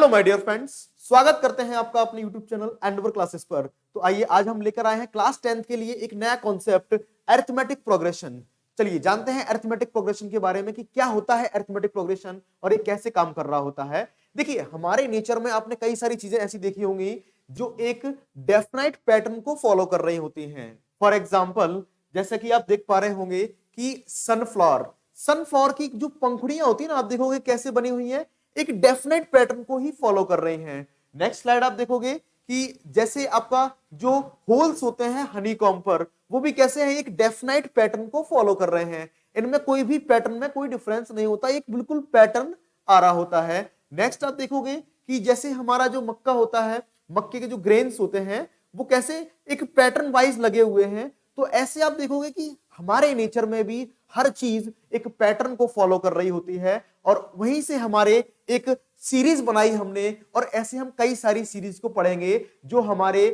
Hello my dear friends, स्वागत करते हैं आपका अपने यूट्यूब चैनल एंडवर क्लासेस पर। तो आइए आज हम लेकर आए हैं क्लास 10th के लिए एक नया कॉन्सेप्ट अरिथमेटिक प्रोग्रेशन। चलिए जानते हैं अरिथमेटिक प्रोग्रेशन के बारे में कि क्या होता है अरिथमेटिक प्रोग्रेशन और ये कैसे काम कर रहा होता है। देखिए हमारे नेचर में आपने कई सारी चीजें ऐसी देखी होंगी जो एक डेफिनाइट पैटर्न को फॉलो कर रही होती हैं। फॉर एग्जाम्पल जैसे कि आप देख पा रहे होंगे कि सनफ्लावर की जो पंखुड़ियां होती है ना, आप देखोगे कैसे बनी हुई है, एक डेफिनेट पैटर्न को ही फॉलो कर रही हैं। नेक्स्ट स्लाइड आप देखोगे कि जैसे आपका जो होल्स होते हैं हनीकॉम्ब पर, वो भी कैसे हैं, एक डेफिनेट पैटर्न को फॉलो कर रहे हैं। इनमें कोई भी पैटर्न में कोई डिफरेंस नहीं होता, एक बिल्कुल पैटर्न आ रहा होता है। नेक्स्ट आप देखोगे कि जैसे हमारा जो मक्का होता है, मक्के के जो ग्रेन्स होते हैं वो कैसे एक पैटर्न वाइज लगे हुए हैं। तो ऐसे आप देखोगे कि हमारे नेचर में भी हर चीज एक पैटर्न को फॉलो कर रही होती है और वहीं से हमारे एक सीरीज बनाई हमने और ऐसे हम कई सारी सीरीज को पढ़ेंगे जो हमारे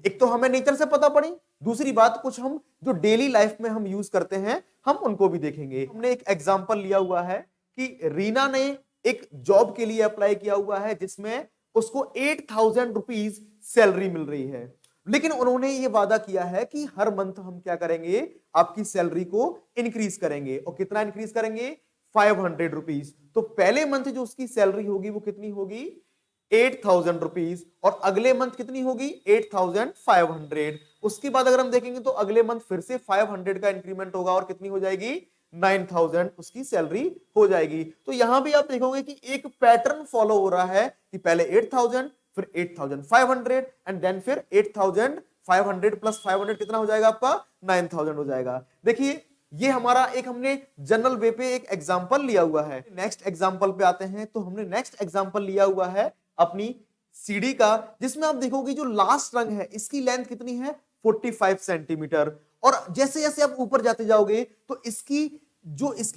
एक तो हमें नेचर से पता पड़ी, दूसरी बात कुछ हम जो डेली लाइफ में हम यूज करते हैं हम उनको भी देखेंगे। हमने एक एग्जांपल लिया हुआ है कि रीना ने एक जॉब के लिए अप्लाई किया हुआ है जिसमें उसको 8,000 रुपीज सैलरी मिल रही है, लेकिन उन्होंने ये वादा किया है कि हर मंथ हम क्या करेंगे, आपकी सैलरी को इंक्रीज करेंगे। और कितना इंक्रीज करेंगे, 500 रुपीज। तो पहले मंथ जो उसकी सैलरी होगी वो कितनी होगी, 8,000 रुपीज, और अगले मंथ कितनी होगी, 8,500। उसके बाद अगर हम देखेंगे तो अगले मंथ फिर से 500 का इंक्रीमेंट होगा और कितनी हो जाएगी, 9,000 उसकी सैलरी हो जाएगी। तो यहां भी आप देखोगे कि एक पैटर्न फॉलो हो रहा है कि पहले 8,000, फिर 8,500 एंड देन फिर 8,500 प्लस 500 कितना हो जाएगा आपका, 9,000 हो जाएगा। देखिए ये हमारा एक हमने जनरल वे पे एक एग्जांपल लिया हुआ है। नेक्स्ट एग्जांपल पे आते हैं। तो हमने नेक्स्ट एग्जांपल लिया हुआ है अपनी सीढ़ी का, जिसमें आप देखोगे जो लास्ट रंग है इसकी लेंथ कितनी है, 45 सेंटीमीटर। और जैसे जैसे आप ऊपर जाते जाओगे तो इसकी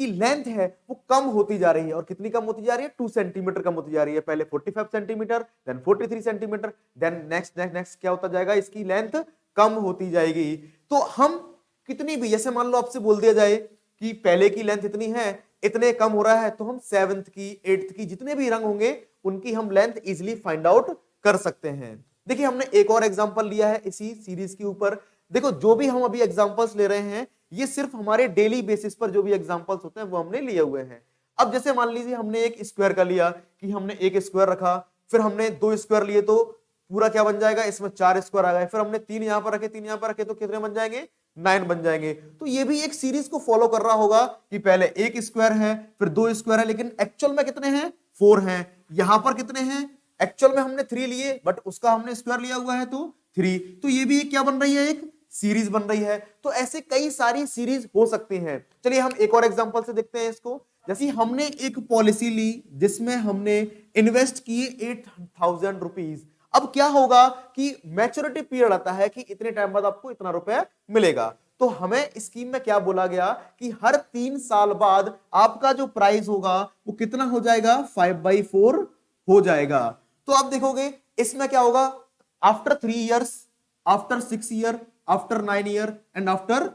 लेंथ है वो कम होती जा रही है। और कितनी कम होती जा रही है, 2 सेंटीमीटर कम होती जा रही है। पहले 45 centimetre, then 43 centimetre, then next क्या होता जाएगा, इसकी लेंथ कम होती जाएगी। तो हम कितनी भी, जैसे मान लो आपसे बोल दिया जाए कि पहले की लेंथ इतनी है, इतने कम हो रहा है, तो हम 7th की 8th की जितने भी रंग होंगे उनकी हम लेंथ इजिली फाइंड आउट कर सकते हैं। देखिए हमने एक और एग्जांपल लिया है इसी सीरीज के ऊपर। देखो जो भी हम अभी एग्जांपल्स ले रहे हैं ये सिर्फ हमारे डेली बेसिस पर जो भी एग्जांपल्स होते हैं वो हमने लिए हुए हैं। अब जैसे मान लीजिए हमने एक स्क्वायर का लिया कि हमने एक स्क्वायर रखा, फिर हमने 2 स्क्वायर लिए तो पूरा क्या बन जाएगा, इसमें 4 स्क्वायर आ गए, फिर हमने 3 यहां पर रखे, 3 यहां पर रखे, तो कितने बन जाएंगे, 9 बन जाएंगे। तो ये भी एक सीरीज को फॉलो कर रहा होगा कि पहले एक स्क्वायर है, फिर 2 स्क्वायर है, लेकिन एक्चुअल में कितने हैं, 4 हैं। यहां पर कितने हैं, एक्चुअल में हमने 3 लिए बट उसका हमने स्क्वायर लिया हुआ है तो 3। तो ये भी एक क्या बन रही है, एक सीरीज बन रही है। तो ऐसे कई सारी सीरीज हो सकती हैं। चलिए हम एक और एग्जांपल से देखते हैं इसको। जैसे हमने एक पॉलिसी ली जिसमें हमने इन्वेस्ट किए 8,000 रुपीज। अब क्या होगा कि मैच्योरिटी पीरियड आता है कि इतने टाइम बाद आपको इतना रुपया मिलेगा। तो हमें स्कीम में क्या बोला गया कि हर 3 साल बाद आपका जो प्राइस होगा वो कितना हो जाएगा, 5/4 हो जाएगा। तो आप देखोगे इसमें क्या होगा, after 3 years, after 6 year, after 9 year and after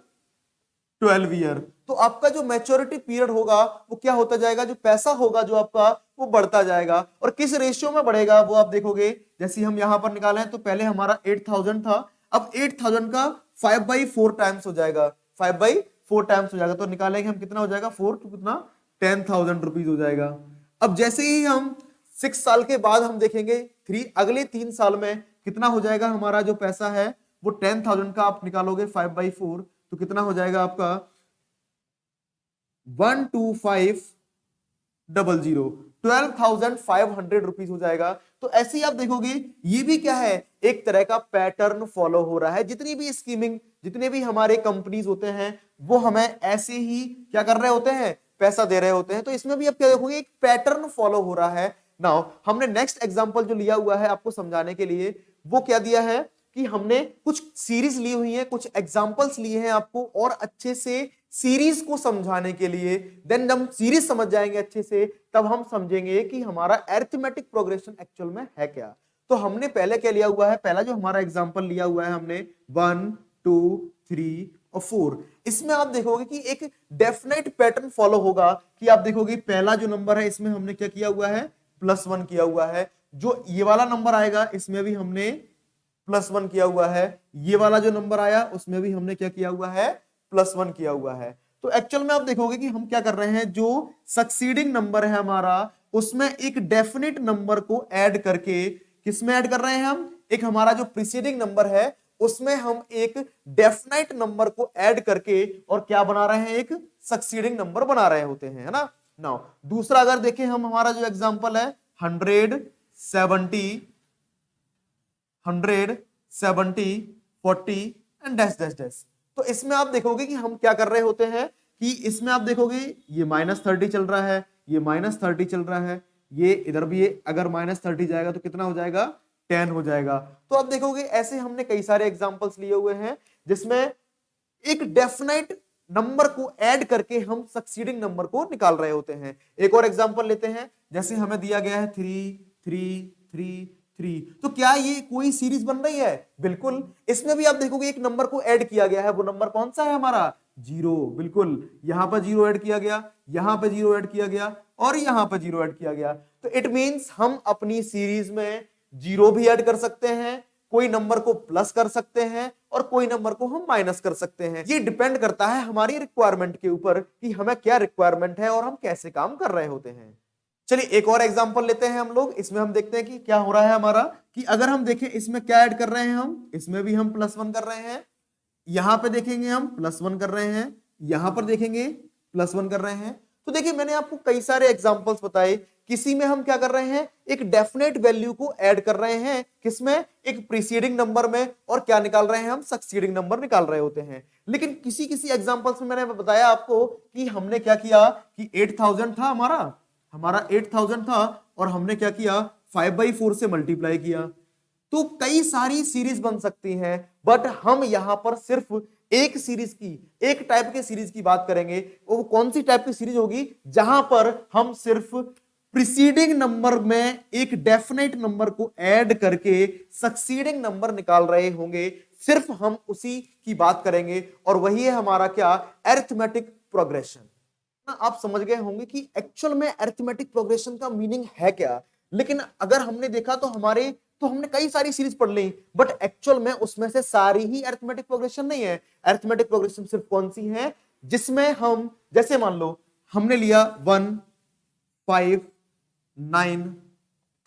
12 year, तो आपका जो मैच्योरिटी पीरियड होगा वो क्या होता जाएगा, जो पैसा होगा जो आपका वो बढ़ता जाएगा। और किस रेशियो में बढ़ेगा वो आप देखोगे। जैसे हम यहां पर निकाले हैं तो पहले हमारा 8,000 था, अब 8,000 का 5/4 टाइम्स हो जाएगा, 5/4 टाइम्स हो जाएगा। तो निकालेंगे हम कितना हो जाएगा, 4 तो कितना 10,000 रुपीज हो जाएगा। अब जैसे ही हम 6 साल के बाद हम देखेंगे अगले 3 साल में कितना हो जाएगा, हमारा जो पैसा है वो 10,000 का आप निकालोगे 5/4 तो कितना हो जाएगा आपका 12500, 12,500 रुपीज हो जाएगा। तो ऐसे ही आप देखोगे ये भी क्या है, एक तरह का पैटर्न फॉलो हो रहा है। जितनी भी स्कीमिंग, जितने भी हमारे कंपनीज होते हैं वो हमें ऐसे ही क्या कर रहे होते हैं, पैसा दे रहे होते हैं। तो इसमें भी आप क्या देखोगे, एक पैटर्न फॉलो हो रहा है। नाउ हमने नेक्स्ट एग्जांपल जो लिया हुआ है आपको समझाने के लिए, वो क्या दिया है कि हमने कुछ सीरीज ली हुई है, कुछ एग्जांपल्स लिए हैं आपको और अच्छे से सीरीज को समझाने के लिए। देन जब सीरीज समझ जाएंगे अच्छे से तब हम समझेंगे कि हमारा अरिथमेटिक प्रोग्रेशन एक्चुअल में है क्या। तो हमने पहले क्या लिया हुआ है, पहला जो हमारा एग्जांपल लिया हुआ है हमने 1 2 3 और 4। इसमें आप देखोगे कि एक डेफिनेट पैटर्न फॉलो होगा कि आप देखोगे पहला जो नंबर है इसमें हमने क्या किया हुआ है, +1 किया हुआ है। जो ये वाला नंबर आएगा इसमें भी हमने +1 किया हुआ है, ये वाला जो नंबर आया उसमें भी हमने क्या किया हुआ है, +1 किया हुआ है। तो एक्चुअल में आप देखोगे कि हम क्या कर रहे हैं, जो सक्सीडिंग नंबर है हमारा उसमें एक डेफिनेट नंबर को ऐड करके, किसमें ऐड कर रहे हैं हम, एक हमारा जो प्रीसीडिंग नंबर है उसमें हम एक डेफिनेट नंबर को ऐड करके और क्या बना रहे हैं, एक सक्सीडिंग नंबर बना रहे होते हैं, है ना। नाउ दूसरा अगर देखें हम, हमारा जो एग्जांपल है 170 40 एंड डैश डैश डैश। तो इसमें आप देखोगे कि हम क्या कर रहे होते हैं कि इसमें आप देखोगे ये -30 चल रहा है, ये -30 चल रहा है, ये इधर भी ये अगर -30 जाएगा तो कितना हो जाएगा, 10 हो जाएगा। तो आप देखोगे ऐसे हमने कई सारे एग्जांपल्स लिए हुए हैं जिसमें एक डेफिनेट नंबर को ऐड करके हम सक्सीडिंग नंबर को निकाल रहे होते हैं। एक और एग्जांपल लेते हैं, जैसे हमें दिया गया है 3 3 3 3, तो क्या ये कोई सीरीज बन रही है, बिल्कुल। इसमें भी आप देखोगे एक नंबर को ऐड किया गया है, वो नंबर कौन सा है हमारा, 0, बिल्कुल। यहां पर 0 ऐड किया गया, यहां पर 0 ऐड किया गया और यहां पर 0 ऐड किया गया। तो इट मींस हम अपनी सीरीज में 0 भी ऐड कर सकते हैं, कोई नंबर को प्लस कर सकते हैं और कोई नंबर को हम माइनस कर सकते हैं। ये डिपेंड करता है हमारी रिक्वायरमेंट के ऊपर कि हमें क्या रिक्वायरमेंट है और हम कैसे काम कर रहे होते हैं। चलिए एक और एग्जांपल लेते हैं हम लोग, इसमें हम देखते हैं कि क्या हो रहा है हमारा, कि अगर हम देखें इसमें क्या ऐड कर रहे हैं हम, इसमें भी हम +1 कर रहे हैं, यहां पे देखेंगे हम +1 कर रहे हैं, यहां पर देखेंगे +1 कर रहे हैं। तो देखिए मैंने आपको कई सारे एग्जांपल्स बताए, किसी में हम क्या कर रहे हैं, एक डेफिनेट वैल्यू को ऐड कर रहे हैं, किसमें, एक प्रीसीडिंग नंबर में, और क्या निकाल रहे हैं हम, सक्सीडिंग नंबर निकाल रहे होते हैं। लेकिन किसी किसी एग्जांपल्स में मैंने बताया आपको कि हमने क्या किया कि 8000 था हमारा 8000 था और हमने क्या किया 5/4 से मल्टीप्लाई किया। तो कई सारी सीरीज बन सकती हैं, बट हम यहां पर सिर्फ एक सीरीज की, एक टाइप के सीरीज की बात करेंगे। वो कौन सी टाइप की सीरीज होगी, जहां पर हम सिर्फ प्रीसीडिंग नंबर में एक डेफिनेट नंबर को ऐड करके सक्सीडिंग नंबर निकाल रहे होंगे, सिर्फ हम उसी की बात करेंगे। और वही है हमारा क्या, अरिथमेटिक प्रोग्रेशन। आप समझ गए होंगे कि एक्चुअल में अरिथमेटिक प्रोग्रेशन का मीनिंग है क्या। लेकिन अगर हमने देखा तो हमने कई सारी सीरीज पढ़ ली, बट एक्चुअल में उसमें से सारी ही अरिथमेटिक प्रोग्रेशन नहीं है। अरिथमेटिक प्रोग्रेशन सिर्फ कौन सी है, जिसमें हम, जैसे मान लो हमने लिया 1 5 9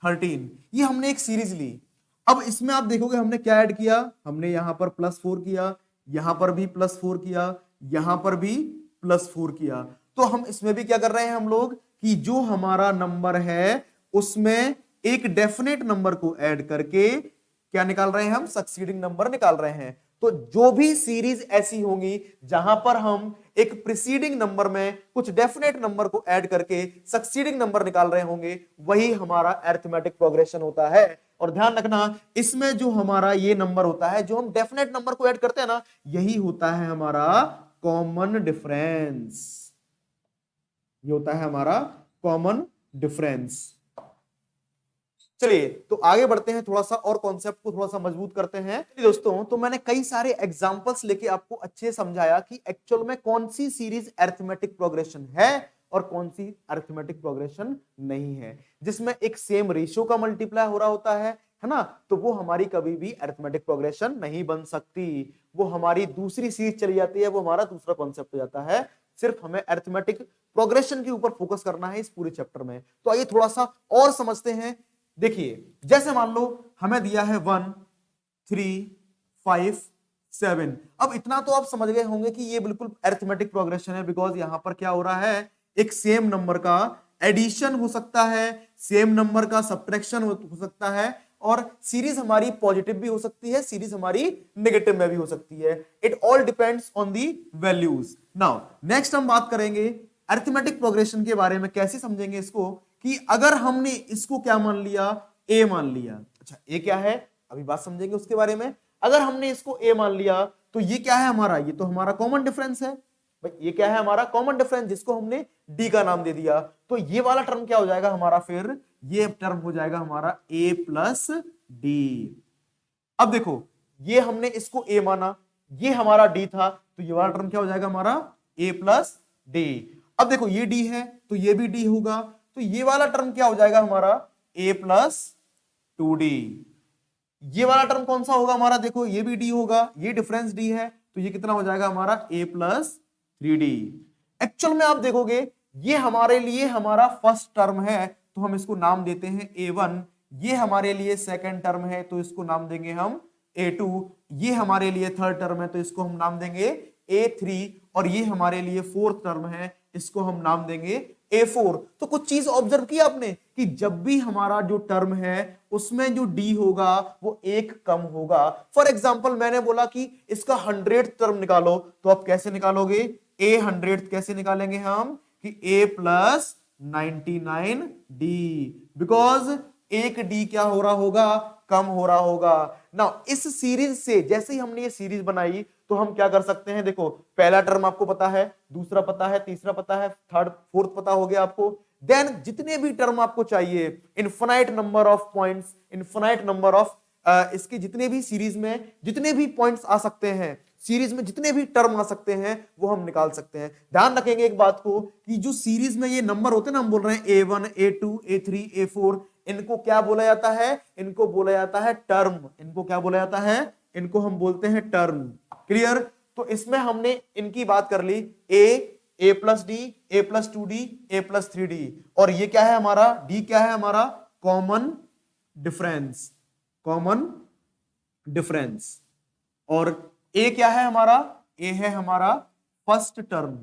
13, ये हमने एक सीरीज ली। अब इसमें आप देखोगे हमने क्या ऐड किया, हमने यहां पर +4 किया, यहां पर भी +4 किया, यहां पर भी +4 किया। तो हम इसमें भी क्या कर रहे हैं हम लोग, कि जो हमारा नंबर है उसमें एक डेफिनेट नंबर को ऐड करके क्या निकाल रहे हैं हम, सक्सीडिंग नंबर निकाल रहे हैं। तो जो भी सीरीज ऐसी होंगी जहां पर हम एक प्रीसीडिंग नंबर में कुछ डेफिनेट नंबर को ऐड करके सक्सीडिंग नंबर निकाल रहे होंगे, वही हमारा अरिथमेटिक प्रोग्रेशन होता है। और ध्यान रखना, इसमें जो हमारा ये नंबर होता है, जो हम डेफिनेट नंबर को ऐड करते हैं ना, यही होता है हमारा कॉमन डिफरेंस। ये होता है हमारा कॉमन डिफरेंस। चलिए तो आगे बढ़ते हैं, थोड़ा सा और कॉन्सेप्ट को थोड़ा सा मजबूत करते हैं। दोस्तों तो मैंने कई सारे एग्जांपल्स लेके आपको अच्छे से समझाया कि एक्चुअल में कौन सी सीरीज अरिथमेटिक प्रोग्रेशन है और कौन सी अरिथमेटिक प्रोग्रेशन नहीं है। जिसमें एक सेम रेशियो का मल्टीप्लाई हो रहा होता है ना, तो वो हमारी कभी भी अरिथमेटिक प्रोग्रेशन नहीं बन सकती, वो हमारी दूसरी सीरीज चली जाती है, वो हमारा दूसरा कॉन्सेप्ट हो जाता है। सिर्फ हमें अरिथमेटिक प्रोग्रेशन के ऊपर फोकस करना है इस पूरे चैप्टर में। तो आइए थोड़ा सा और समझते हैं। देखिए जैसे मान लो हमें दिया है 1 3 5 7। अब इतना तो आप समझ गए होंगे कि ये बिल्कुल अरिथमेटिक प्रोग्रेशन है, बिकॉज यहां पर क्या हो रहा है, एक सेम नंबर का एडिशन हो सकता है, सेम नंबर का सब्ट्रैक्शन हो सकता है, और सीरीज हमारी पॉजिटिव भी हो सकती है, सीरीज हमारी नेगेटिव में भी हो सकती है। It all depends on the values. Now next हम बात करेंगे अरिथमेटिक प्रोग्रेशन के बारे में। कैसे समझेंगे इसको, कि अगर हमने इसको क्या मान लिया, ए मान लिया। अच्छा ए क्या है, अभी बात समझेंगे उसके बारे में। अगर हमने इसको ए मान लिया तो ये क्या है हमारा, ये तो हमारा कॉमन डिफरेंस है भाई। ये क्या है हमारा कॉमन डिफरेंस, जिसको हमने डी का नाम दे दिया। तो ये वाला टर्म क्या हो जाएगा हमारा, फिर ये टर्म हो जाएगा हमारा ए प्लस डी। अब देखो ये हमने इसको ए माना, ये हमारा डी था, तो ये वाला टर्म क्या हो जाएगा हमारा ए प्लस डी। अब देखो ये डी है तो ये भी डी होगा, तो ये वाला टर्म क्या हो जाएगा हमारा a प्लस 2d। ये वाला टर्म कौन सा होगा हमारा, देखो ये भी d होगा, ये डिफरेंस d है, तो ये कितना हो जाएगा हमारा a प्लस 3d। एक्चुअल में आप देखोगे ये हमारे लिए हमारा फर्स्ट टर्म है, तो हम इसको नाम देते हैं a1। ये हमारे लिए सेकंड टर्म है, तो इसको नाम देंगे हम a2। ये हमारे लिए थर्ड टर्म है, तो इसको हम नाम देंगे a3। और ये हमारे लिए फोर्थ टर्म है, इसको हम नाम देंगे a4। तो कुछ चीज ऑब्जर्व किया आपने कि जब भी हमारा जो टर्म है उसमें जो d होगा वो एक कम होगा। फॉर एग्जांपल मैंने बोला कि इसका 100th टर्म निकालो, तो आप कैसे निकालोगे, a100th कैसे निकालेंगे हम कि a प्लस 99d, बिकॉज एक d क्या हो रहा होगा, कम हो रहा होगा ना। इस सीरीज से जैसे ही हमने ये सीरीज बनाई तो हम क्या कर सकते हैं, देखो पहला टर्म आपको पता है, दूसरा पता है, तीसरा पता है, थर्ड फोर्थ पता हो गया आपको। देन जितने भी टर्म आपको चाहिए, infinite number of points, infinite number of इसके जितने भी सीरीज में जितने भी पॉइंट्स आ सकते हैं, सीरीज में जितने भी टर्म आ सकते हैं वो हम निकाल सकते हैं। ध्यान रखेंगे एक बात को कि जो सीरीज में ये नंबर होते हैं ना, हम बोल रहे हैं a1 a2 a3 a4, इनको क्या बोला जाता है, इनको बोला जाता है टर्म। इनको क्या बोला जाता है, इनको हम बोलते हैं टर्म। क्लियर। तो इसमें हमने इनकी बात कर ली, a plus D, a plus 2d, a plus 3d, और ये क्या है हमारा, d क्या है हमारा, कॉमन डिफरेंस, कॉमन डिफरेंस। और a क्या है हमारा, a है हमारा फर्स्ट टर्म,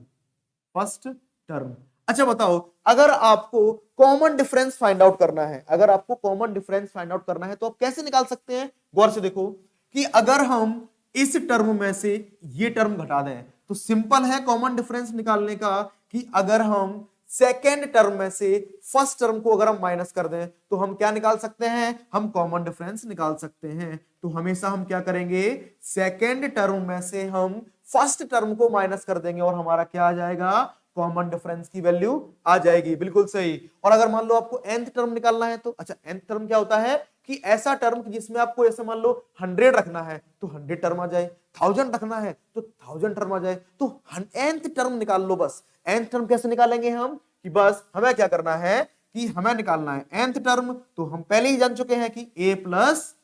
फर्स्ट टर्म। अच्छा बताओ, अगर आपको कॉमन डिफरेंस फाइंड आउट करना है, अगर आपको कॉमन डिफरेंस फाइंड आउट करना है तो आप कैसे निकाल सकते हैं, गौर से देखो कि अगर हम इस टर्म में से ये टर्म घटा दें तो सिंपल है कॉमन डिफरेंस निकालने का कि अगर हम सेकेंड टर्म में से फर्स्ट टर्म को अगर हम माइनस कर दें तो हम क्या निकाल सकते हैं, हम कॉमन डिफरेंस निकाल सकते हैं। तो हमेशा हम क्या करेंगे, सेकेंड टर्म में से हम फर्स्ट टर्म को माइनस कर देंगे और हमारा क्या आ जाएगा, कॉमन डिफरेंस की वैल्यू आ जाएगी। बिल्कुल सही। और अगर मान लो आपको nth टर्म निकालना है तो अच्छा nth टर्म क्या होता है कि ऐसा टर्म जिसमें आपको ऐसे मान लो 100 रखना है तो 100 टर्म आ जाए, 1000 रखना है तो 1000 टर्म आ जाए, तो nth टर्म निकाल लो बस। nth टर्म कैसे निकालेंगे हम कि बस हमें क्या करना है कि हमें निकालना है nth टर्म, तो हम पहले ही जान चुके हैं कि a प्लस,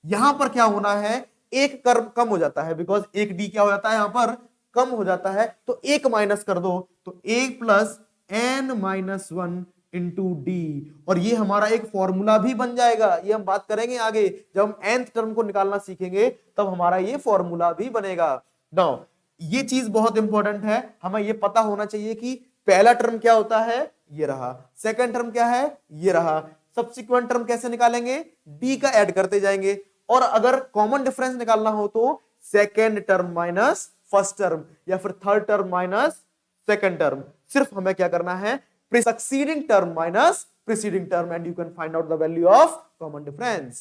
यहां पर क्या होना है, एक कर्व कम हो जाता है, बिकॉज एक d क्या हो जाता है यहां पर कम हो जाता है, तो एक माइनस कर दो, तो a plus n minus 1 into D, और ये हमारा एक फॉर्मूला भी बन जाएगा। ये हम बात करेंगे आगे, जब हम nth टर्म को निकालना सीखेंगे तब हमारा ये फॉर्मूला भी बनेगा। नाउ ये चीज बहुत इंपॉर्टेंट है, हमें ये पता होना चाहिए कि पहला टर्म क्या होता है, ये रहा, सेकंड टर्म क्या है, ये रहा, सब्सिक्वेंट टर्म कैसे निकालेंगे, डी का ऐड करते जाएंगे। और अगर कॉमन डिफरेंस निकालना हो तो second term minus first term, या फिर third term minus second term. सिर्फ हमें क्या करना है, succeeding term minus preceding term, and you can find out the value of common difference.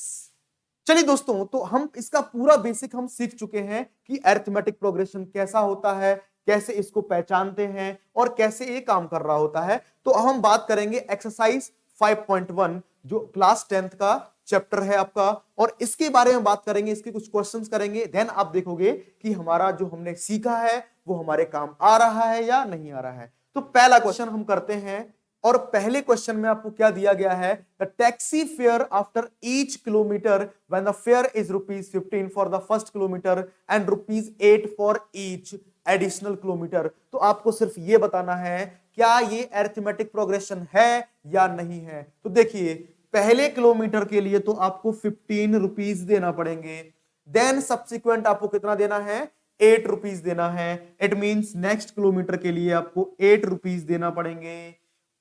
चलिए दोस्तों, तो हम इसका पूरा बेसिक हम सीख चुके हैं कि अरिथमेटिक प्रोग्रेशन कैसा होता है, कैसे इसको पहचानते हैं और कैसे ये काम कर रहा होता है। तो अब हम बात करेंगे एक्सरसाइज 5.1 जो क्लास 10th का चैप्टर है आपका, और इसके बारे में बात करेंगे, इसके कुछ क्वेश्चंस करेंगे। देन आप देखोगे कि हमारा जो हमने सीखा है वो हमारे काम आ रहा है या नहीं आ रहा है। तो पहला क्वेश्चन हम करते हैं, और पहले क्वेश्चन में आपको क्या दिया गया है, the taxi fare after each kilometre when the fair is ₹15 for the first kilometre and ₹8 for each additional kilometre. तो आपको सिर्फ ये बताना है क्या ये अरिथमेटिक प्रोग्रेशन है या नहीं है। तो देखिए पहले किलोमीटर के लिए तो आपको ₹15 देना पड़ेंगे, देन सब्सिक्वेंट आपको कितना देना है, ₹8 देना है। इट मींस नेक्स्ट किलोमीटर के लिए आपको ₹8 देना पड़ेंगे,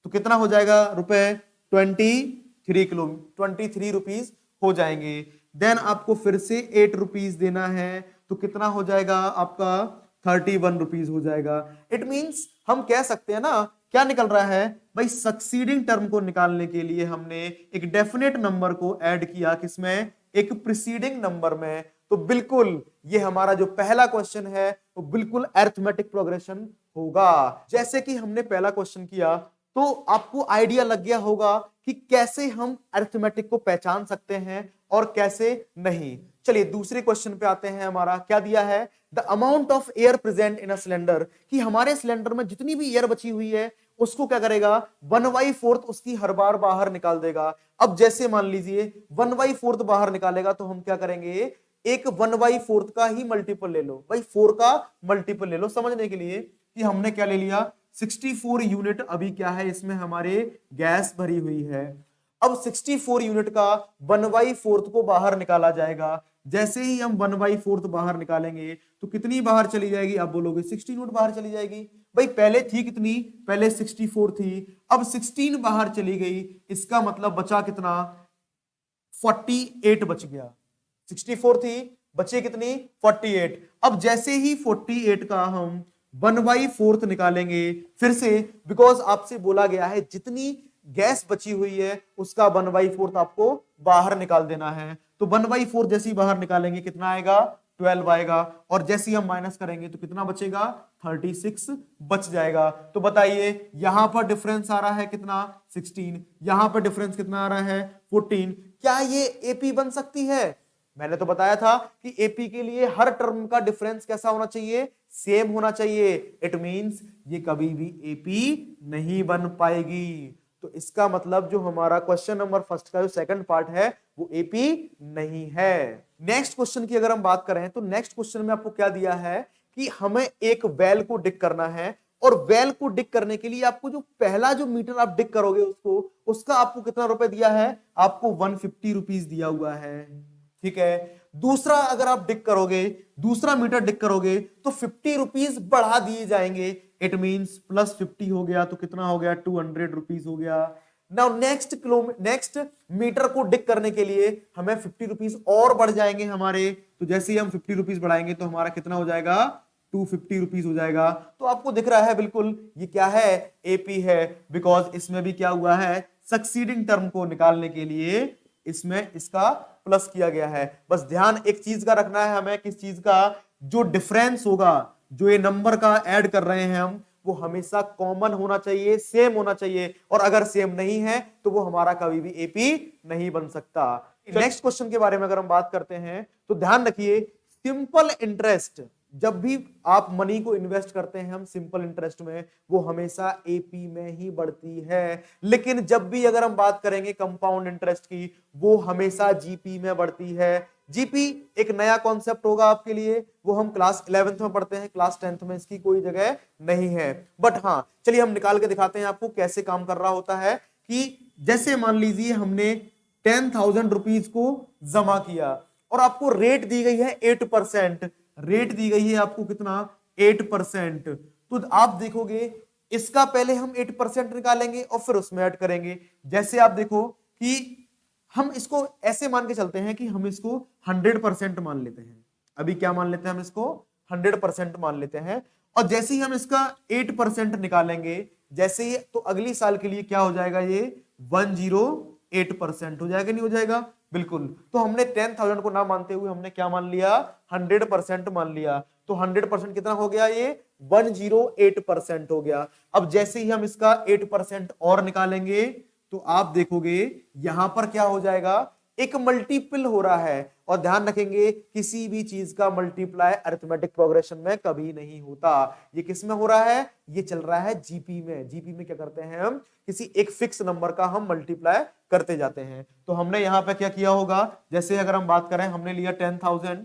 तो कितना हो जाएगा रुपए, 23 रुपीस हो जाएंगे। देन आपको फिर से ₹8 देना है, तो कितना हो जाएगा आपका, 31 रुपीस हो जाएगा। इट मींस हम कह सकते हैं ना, क्या निकल रहा है भाई, सक्सीडिंग टर्म को निकालने के लिए हमने एक डेफिनेट नंबर को ऐड किया, किसमें, एक प्रीसीडिंग नंबर में। तो बिल्कुल ये हमारा जो पहला क्वेश्चन है वो बिल्कुल अरिथमेटिक प्रोग्रेशन होगा। जैसे कि हमने पहला क्वेश्चन किया तो आपको आइडिया लग गया होगा कि कैसे हम अरिथमेटिक को पहचान सकते हैं और कैसे नहीं। चलिए दूसरे क्वेश्चन पे आते हैं। हमारा क्या दिया है, the amount of air present in a cylinder, कि हमारे सिलेंडर में जितनी भी एयर बची हुई है उसको क्या करेगा, 1/4 उसकी हर बार बाहर निकाल देगा। अब जैसे मान लीजिए 1/4 बाहर निकालेगा तो हम क्या करेंगे, एक 1/4 का ही मल्टीपल ले लो भाई, 4 का मल्टीपल ले लो समझने के लिए कि हमने क्या ले लिया, 64 यूनिट अभी क्या है इसमें हमारे गैस भरी हुई है। अब 64 यूनिट का 1/4 को बाहर निकाला जाएगा। जैसे ही हम 1/4 बाहर निकालेंगे तो कितनी बाहर चली जाएगी, आप बोलोगे 16 यूनिट बाहर चली जाएगी। भाई पहले थी कितनी, पहले 64 थी, अब 16 बाहर चली गई, इसका मतलब बचा कितना, 48 बच गया। 64 थी, बचे कितनी, 48। अब जैसे ही 48 का हम 1/4 निकालेंगे फिर से, बिकॉज आपसे बोला गया है जितनी गैस बची हुई है उसका 1/4 आपको बाहर निकाल देना है। तो 1/4 जैसे ही बाहर निकालेंगे कितना आएगा, 12 आएगा, और जैसे ही हम माइनस करेंगे तो कितना बचेगा, 36 बच जाएगा। तो बताइए यहां पर डिफरेंस आ रहा है कितना, 16, यहां पर डिफरेंस कितना आ रहा है, 14। क्या ये एपी बन सकती है? मैंने तो बताया था कि एपी के लिए हर टर्म का डिफरेंस कैसा होना चाहिए, सेम होना चाहिए। इट मींस ये कभी भी एपी नहीं बन पाएगी। तो इसका मतलब जो हमारा क्वेश्चन नंबर फर्स्ट का जो सेकंड पार्ट है वो एपी नहीं है। नेक्स्ट क्वेश्चन की अगर हम बात करें तो नेक्स्ट क्वेश्चन में आपको क्या दिया है कि हमें एक वेल को डिग करना है, और वेल को डिग करने के लिए आपको जो पहला जो मीटर आप डिग करोगे उसको, उसका आपको कितना रुपए दिया है, आपको 150 रुपीज दिया हुआ है, ठीक है। दूसरा अगर आप डिग करोगे, दूसरा मीटर डिग करोगे तो 50 रुपीज बढ़ा दिए जाएंगे। इट मींस +50 हो गया तो कितना हो गया, 200 रुपीज हो गया। नाउ नेक्स्ट मीटर को डिग करने के लिए हमें 50 रुपीज और बढ़ जाएंगे हमारे। तो जैसे ही हम 50 रुपीज बढ़ाएंगे तो हमारा कितना हो जाएगा, 250 रुपीज हो जाएगा। तो आपको दिख रहा है बिल्कुल ये क्या है, एपी है, बिकॉज इसमें भी क्या हुआ है, सक्सीडिंग टर्म को निकालने के लिए इसमें इसका प्लस किया गया है। बस ध्यान एक चीज का रखना है हमें, किस चीज का, जो डिफरेंस होगा, जो ये नंबर का ऐड कर रहे हैं हम, वो हमेशा कॉमन होना चाहिए, सेम होना चाहिए, और अगर सेम नहीं है तो वो हमारा कभी भी एपी नहीं बन सकता। नेक्स्ट क्वेश्चन के बारे में अगर हम बात करते हैं तो ध्यान रखिए, सिंपल इंटरेस्ट, जब भी आप मनी को इन्वेस्ट करते हैं हम सिंपल इंटरेस्ट में, वो हमेशा एपी में ही बढ़ती है। लेकिन जब भी अगर हम बात करेंगे कंपाउंड इंटरेस्ट की, वो हमेशा जीपी में बढ़ती है। जीपी एक नया कॉन्सेप्ट होगा आपके लिए, वो हम क्लास 11th में पढ़ते हैं, क्लास 10th में इसकी कोई जगह नहीं है। बट हाँ चलिए हम निकाल के दिखाते हैं आपको कैसे काम कर रहा होता है। कि जैसे मान लीजिए हमने 10,000 रुपीज को जमा किया और आपको रेट दी गई है 8%, रेट दी गई है आपको कितना, 8%। तो आप देखोगे इसका पहले हम 8% निकालेंगे और फिर उसमें ऐड करेंगे। जैसे आप देखो कि हम इसको ऐसे मान के चलते हैं कि हम इसको 100% मान लेते हैं। अभी क्या मान लेते हैं हम इसको, 100% मान लेते हैं। और जैसे ही हम इसका 8% निकालेंगे, जैसे ही, तो अगली साल के लिए क्या हो जाएगा, ये 108% हो जाएगा, नहीं हो जाएगा, बिल्कुल। तो हमने 10,000 को ना मानते हुए हमने क्या मान लिया, 100% मान लिया। तो 100% कितना हो गया, ये 108% हो गया। अब जैसे ही हम इसका 8% और निकालेंगे तो आप देखोगे यहां पर क्या हो जाएगा, एक मल्टीपल हो रहा है। और ध्यान रखेंगे किसी भी चीज का मल्टीप्लाई अरिथमेटिक प्रोग्रेशन में कभी नहीं होता। ये किस में हो रहा है, ये चल रहा है जीपी में। जीपी में क्या करते हैं हम, किसी एक फिक्स नंबर का हम मल्टीप्लाई करते जाते हैं। तो हमने यहां पे क्या किया होगा, जैसे अगर हम बात करें, हमने लिया 10,000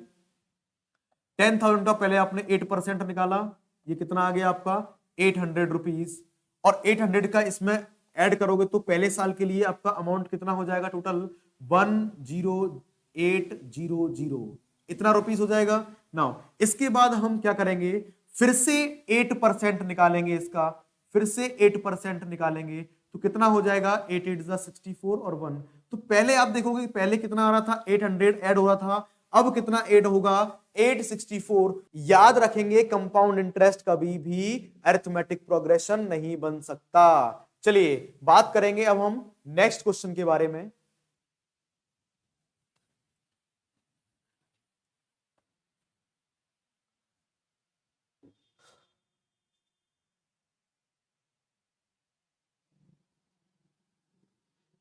का पहले आपने 8% निकाला, ये कितना आ गया आपका 800 रुपीज। और 800 का इसमें ऐड करोगे तो पहले साल के लिए आपका अमाउंट कितना हो जाएगा, टोटल 10800, इतना रुपीस हो जाएगा। नाउ इसके बाद हम क्या करेंगे, फिर से 8% निकालेंगे इसका, फिर से 8% निकालेंगे तो कितना हो जाएगा, 8 8 64 और 1। तो पहले आप देखोगे पहले कितना आ रहा था, 800 ऐड हो रहा था, अब कितना ऐड होगा, 864। याद रखेंगे कंपाउंड इंटरेस्ट कभी भी अरिथमेटिक प्रोग्रेशन नहीं बन सकता। चलिए बात करेंगे अब हम नेक्स्ट क्वेश्चन के बारे में।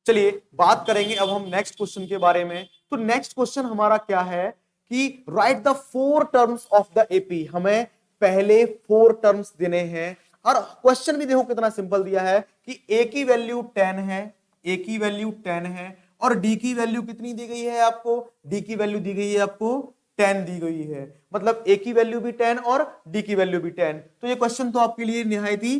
चलिए बात करेंगे अब हम नेक्स्ट क्वेश्चन के बारे में। तो नेक्स्ट क्वेश्चन हमारा क्या है कि right the 4 terms of the AP. हमें पहले 4 टर्म्स देने हैं। और क्वेश्चन भी देखो कितना सिंपल दिया है कि a की वैल्यू 10 है, a की वैल्यू 10 है और d की वैल्यू कितनी दी गई है आपको, d की वैल्यू दी गई है आपको 10 दी गई है, मतलब a की वैल्यू भी 10 और d की वैल्यू भी 10। तो ये क्वेश्चन तो आपके लिए निहायत ही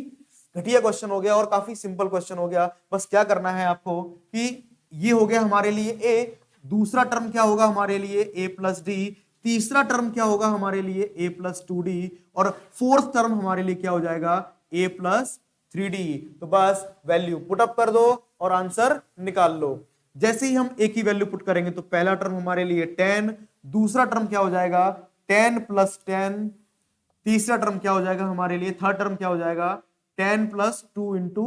घटिया क्वेश्चन हो गया और काफी सिंपल क्वेश्चन हो गया। बस क्या करना है आपको कि ये हो गया हमारे लिए a, दूसरा टर्म क्या होगा हमारे लिए a प्लस डी, तीसरा टर्म क्या होगा हमारे लिए a प्लस 2d और फोर्थ टर्म हमारे लिए क्या हो जाएगा a प्लस 3d। तो बस वैल्यू पुट अप कर दो और आंसर निकाल लो। जैसे ही हम a की वैल्यू पुट करेंगे तो पहला टर्म हमारे लिए 10, दूसरा टर्म क्या हो जाएगा 10 प्लस 10, तीसरा टर्म क्या हो जाएगा हमारे लिए, थर्ड टर्म क्या हो जाएगा 10 प्लस 2 इंटू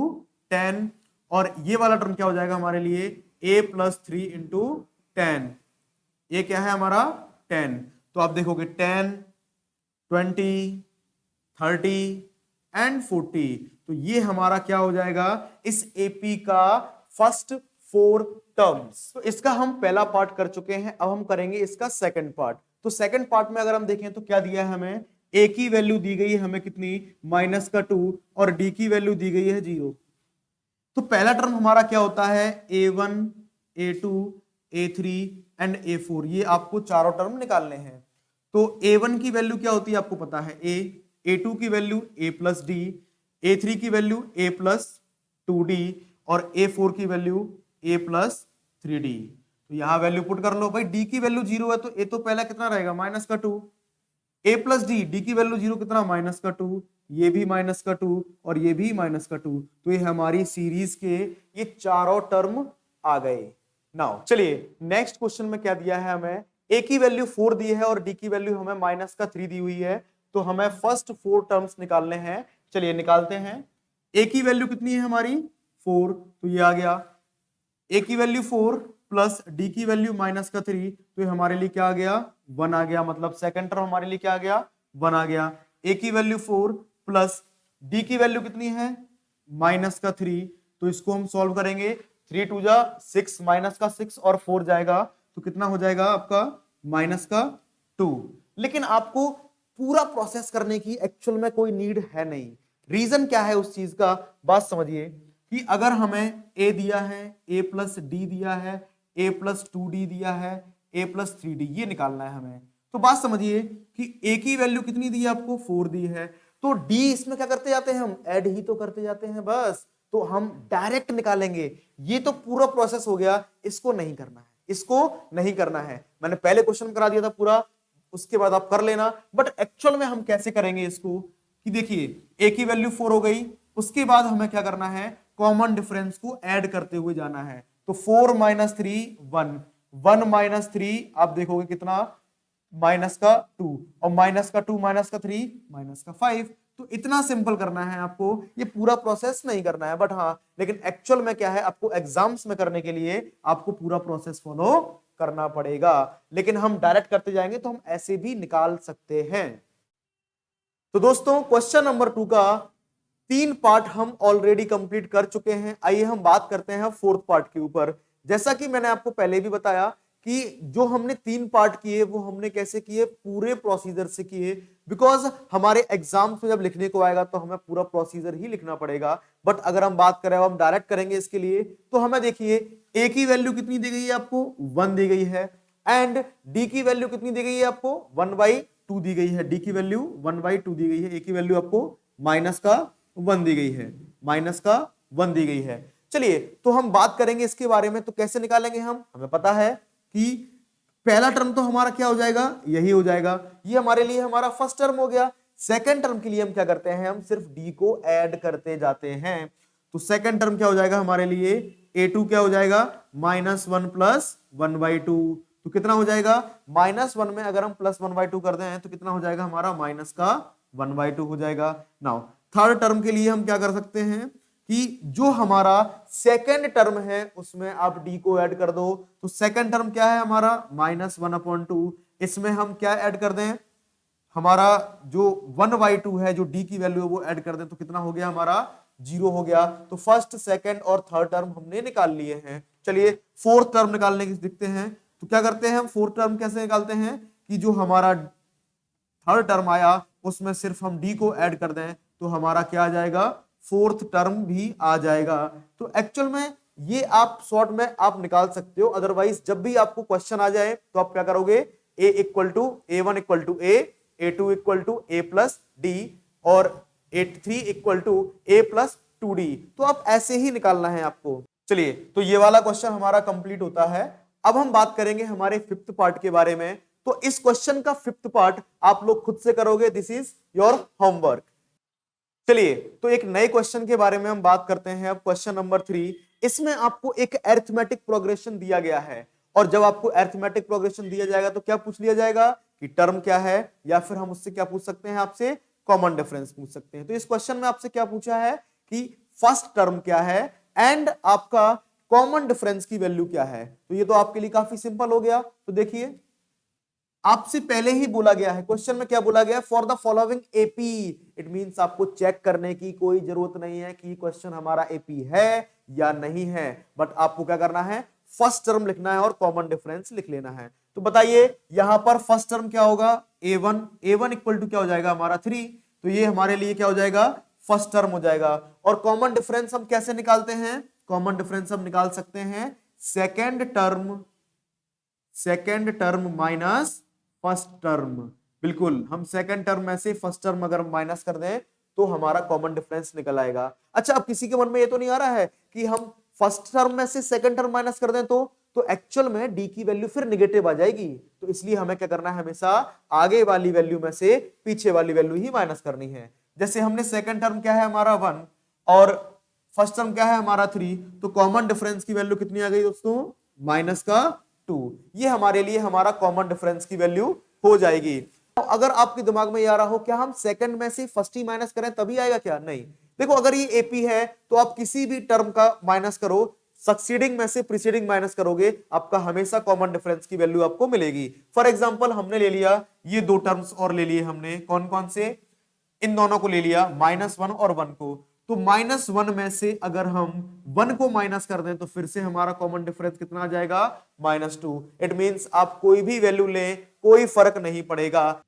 10 और ये वाला टर्म क्या हो जाएगा हमारे लिए a प्लस 3 इंटू 10। ये क्या है हमारा 10। तो आप देखोगे 10, 20, 30 एंड 40। तो ये हमारा क्या हो जाएगा इस एपी का फर्स्ट 4 टर्म्स। तो इसका हम पहला पार्ट कर चुके हैं, अब हम करेंगे इसका सेकंड पार्ट। तो सेकंड पार्ट में अगर हम देखें तो क्या दिया है हमें, a की वैल्यू दी गई है हमें कितनी -2 और d की वैल्यू दी गई है 0। तो पहला टर्म हमारा क्या होता है a1, a2, a3 and a4, ये आपको चारों टर्म निकालने हैं। तो a1 की वैल्यू क्या होती है आपको पता है a, a2 की value a plus D, a3 की वैल्यू a प्लस 2d और a4 की वैल्यू a प्लस 3d। तो यहां वैल्यू पुट कर लो भाई, d की वैल्यू 0 है तो a तो पहला कितना रहेगा -2, a प्लस डी की वैल्यू 0 कितना -2, ये भी -2 और ये भी -2। तो ये हमारी सीरीज के ये चारों टर्म आ गए। नाउ चलिए नेक्स्ट क्वेश्चन में क्या दिया है हमें, a की वैल्यू 4 दी है और d की वैल्यू हमें -3 दी हुई है। तो हमें फर्स्ट 4 टर्म्स निकालने हैं, चलिए निकालते हैं। a की वैल्यू कितनी है हमारी 4, तो ये आ गया a की वैल्यू 4 प्लस d की वैल्यू -3, तो ये हमारे लिए क्या आ गया 1 आ गया, मतलब सेकंड टर्म हमारे लिए क्या आ गया 1 आ गया। a की वैल्यू 4 प्लस d की वैल्यू कितनी है -3, तो इसको हम सॉल्व करेंगे, 3 2 जा 6, -6 और 4 जाएगा तो कितना हो जाएगा आपका -2। लेकिन आपको पूरा प्रोसेस करने की एक्चुअल में कोई नीड है नहीं। रीजन क्या है उस चीज का, बात समझिए कि अगर हमें a दिया है, a प्लस डी दिया है, a प्लस 2d दिया है, a प्लस 3d, ये निकालना है हमें। तो बात समझिए कि a की वैल्यू कितनी दी है आपको 4 दी है, तो d इसमें क्या करते जाते हैं हम ऐड ही तो करते जाते हैं बस, तो हम डायरेक्ट निकालेंगे। ये तो पूरा प्रोसेस हो गया, इसको नहीं करना है, इसको नहीं करना है। मैंने पहले क्वेश्चन करा दिया था पूरा, उसके बाद आप कर लेना। बट एक्चुअल में हम कैसे करेंगे इसको कि देखिए a की वैल्यू 4 हो गई, उसके बाद हमें क्या करना है कॉमन डिफरेंस को ऐड करते हुए जाना है। तो 4 - 3 1, 1 - 3 आप देखोगे कितना -2 और -2 -3 -5। तो इतना सिंपल करना है आपको, ये पूरा प्रोसेस नहीं करना है। बट हाँ लेकिन एक्चुअल में क्या है, आपको एग्जाम्स में करने के लिए आपको पूरा प्रोसेस फॉलो करना पड़ेगा। लेकिन हम डायरेक्ट करते जाएंगे तो हम ऐसे भी निकाल सकते हैं। तो दोस्तों क्वेश्चन नंबर 2 का 3 पार्ट हम ऑलरेडी कंप्लीट कर चुके हैं। आइए हम बात करते हैं फोर्थ पार्ट के ऊपर। जैसा कि मैंने आपको पहले भी बताया कि जो हमने 3 पार्ट किए वो हमने कैसे किए, पूरे प्रोसीजर से किए, बिकॉज हमारे एग्जाम्स में जब लिखने को आएगा तो हमें पूरा प्रोसीजर ही लिखना पड़ेगा। बट अगर हम बात करें, हम डायरेक्ट करेंगे इसके लिए, तो हमें देखिए a की वैल्यू कितनी दी गई है आपको 1 दी गई है एंड d की वैल्यू कितनी दी गई है आपको 1/2 दी गई है। d की वैल्यू 1/2 दी गई है, a की वैल्यू आपको -1 दी गई है, -1 दी गई है। चलिए तो हम बात करेंगे इसके बारे में, तो कैसे निकालेंगे हम, हमें पता है कि पहला टर्म तो हमारा क्या हो जाएगा, यही हो जाएगा, ये हमारे लिए हमारा फर्स्ट टर्म हो गया। सेकंड टर्म के लिए हम क्या करते हैं, हम सिर्फ d को ऐड करते जाते हैं। तो सेकंड टर्म क्या हो जाएगा हमारे लिए, a2 क्या हो जाएगा -1 प्लस 1/2, तो कितना हो जाएगा -1 में अगर हम +1/2 कर दें तो कितना हो जाएगा हमारा -1/2 हो जाएगा। नाउ थर्ड टर्म के लिए हम क्या कर सकते हैं कि जो हमारा सेकंड टर्म है उसमें आप d को ऐड कर दो। तो सेकंड टर्म क्या है हमारा -1/2, इसमें हम क्या ऐड कर दें, हमारा जो 1/2 है, जो d की वैल्यू है वो ऐड कर दें, तो कितना हो गया हमारा 0 हो गया। तो फर्स्ट सेकंड और थर्ड टर्म हमने निकाल लिए हैं। चलिए फोर्थ टर्म निकालने की दिखते हैं। तो क्या करते हैं हम, फोर्थ टर्म कैसे निकालते हैं कि जो हमारा थर्ड टर्म आया उसमें सिर्फ हम डी को ऐड कर दें तो हमारा क्या आ जाएगा, फोर्थ टर्म भी आ जाएगा। तो एक्चुअल में ये आप शॉर्ट में आप निकाल सकते हो, अदरवाइज जब भी आपको क्वेश्चन आ जाए तो आप क्या करोगे, a equal to A1 equal to A2 equal to A plus d और A3 equal to A plus 2D, तो आप ऐसे ही निकालना है आपको। चलिए, तो ये वाला क्वेश्चन हमारा कंप्लीट होता है। अब हम बात करेंगे हमारे फिफ्थ पार्ट के बारे में। तो इस क्वेश्चन का फिफ्थ पार्ट आप लोग खुद से करोगे, दिस इज योर होमवर्क। चलिए, तो एक नए क्वेश्चन के बारे में हम बात करते हैं। अब क्वेश्चन नंबर 3, इसमें आपको एक अरिथमेटिक प्रोग्रेशन दिया गया है, और जब आपको अरिथमेटिक प्रोग्रेशन दिया जाएगा तो क्या पूछ लिया जाएगा कि टर्म क्या है, या फिर हम उससे क्या पूछ सकते हैं, आपसे कॉमन डिफरेंस पूछ सकते हैं। तो इस क्वेश्चन में आपसे क्या पूछा है कि फर्स्ट टर्म क्या है एंड आपका कॉमन डिफरेंस की वैल्यू क्या है। तो ये तो आपके लिए काफी सिंपल हो गया। तो देखिए, आपसे पहले ही बोला गया है, क्वेश्चन में क्या बोला गया है, for the following AP. It means आपको चेक करने की कोई जरूरत नहीं है कि क्वेश्चन हमारा एपी है या नहीं है, बट आपको क्या करना है, फर्स्ट टर्म लिखना है और कॉमन डिफरेंस लिख लेना है। तो बताइए यहां पर फर्स्ट टर्म क्या होगा, A1 इक्वल टू क्या हो जाएगा हमारा 3, तो ये हमारे लिए क्या हो जाएगा, फर्स्ट टर्म हो जाएगा। और कॉमन डिफरेंस हम कैसे निकालते हैं, कॉमन डिफरेंस हम निकाल सकते हैं second term minus first term. बिल्कुल, हम सेकेंड टर्म में से फर्स्ट टर्म अगर माइनस कर दें तो हमारा कॉमन डिफरेंस निकल आएगा। अच्छा, अब किसी के मन में ये तो नहीं आ रहा है कि हम फर्स्ट टर्म में से सेकेंड टर्म माइनस कर दें तो एक्चुअल में डी की वैल्यू फिर निगेटिव आ जाएगी। तो इसलिए हमें क्या करना है, हमेशा आगे वाली वैल्यू में से पीछे वाली वैल्यू ही माइनस करनी है। जैसे हमने सेकेंड टर्म क्या है हमारा 1 और फर्स्ट टर्म क्या है हमारा 3, तो कॉमन डिफरेंस की वैल्यू कितनी आ गई दोस्तों, माइनस का 2। ये हमारे लिए हमारा कॉमन डिफरेंस की वैल्यू हो जाएगी। तो अगर आपके दिमाग में ये आ रहा हो क्या हम सेकंड में से फर्स्ट ही माइनस करें तभी आएगा क्या, नहीं। देखो, अगर ये एपी है तो आप किसी भी टर्म का माइनस करो, सक्सीडिंग में से प्रीसीडिंग माइनस करोगे, आपका हमेशा कॉमन डिफरेंस की वैल्यू आपको मिलेगी। फॉर एग्जांपल हमने ले लिया ये दो टर्म्स और ले लिए हमने, कौन कौन से, इन दोनों को ले लिया, -1 और 1 को। तो -1 में से अगर हम 1 को माइनस कर दें तो फिर से हमारा कॉमन डिफरेंस कितना आ जाएगा, -2। इट मींस आप कोई भी वैल्यू लें कोई फर्क नहीं पड़ेगा।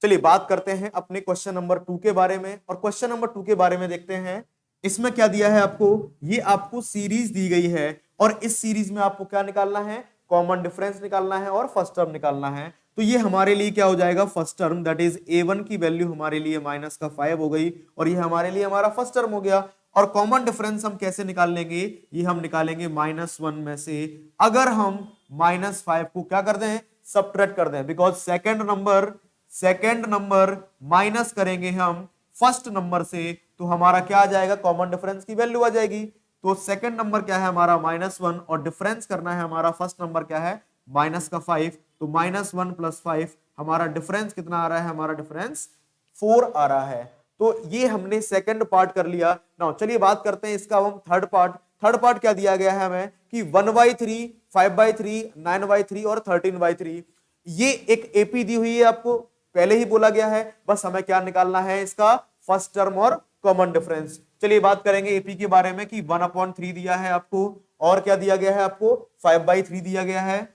चलिए बात करते हैं अपने क्वेश्चन नंबर 2 के बारे में, और क्वेश्चन नंबर 2 के बारे में देखते हैं। इसमें क्या दिया है आपको, ये आपको सीरीज दी गई है और इस सीरीज में आपको क्या निकालना है, कॉमन डिफरेंस निकालना है और फर्स्ट टर्म निकालना है। तो ये हमारे लिए क्या हो जाएगा, first term, that is A1 की वैल्यू हमारे लिए -5 हो गई और ये हमारे लिए हमारा फर्स्ट टर्म हो गया। और कॉमन डिफरेंस हम कैसे निकाल लेंगे, ये हम निकालेंगे -1 में से अगर हम -5 को क्या कर दें, सब्ट्रैक्ट कर दें, बिकॉज सेकेंड नंबर माइनस करेंगे हम फर्स्ट नंबर से तो हमारा क्या आ जाएगा, कॉमन डिफरेंस की वैल्यू आ जाएगी। तो सेकेंड नंबर क्या है हमारा -1 और डिफरेंस करना है हमारा फर्स्ट नंबर क्या है, -5। तो -1 + 5 हमारा डिफरेंस कितना आ रहा है, हमारा डिफरेंस 4 आ रहा है। तो ये हमने सेकंड पार्ट कर लिया। नाउ चलिए बात करते हैं इसका हम थर्ड पार्ट क्या दिया गया है हमें कि 1/3, 5/3, 9/3 और 13/3 ये एक एपी दी हुई है, आपको पहले ही बोला गया है, बस हमें क्या निकालना है, इसका फर्स्ट टर्म और कॉमन डिफरेंस। चलिए बात करेंगे एपी के बारे में कि 1/3 दिया है आपको, और क्या दिया गया है आपको, 5/3 दिया गया है,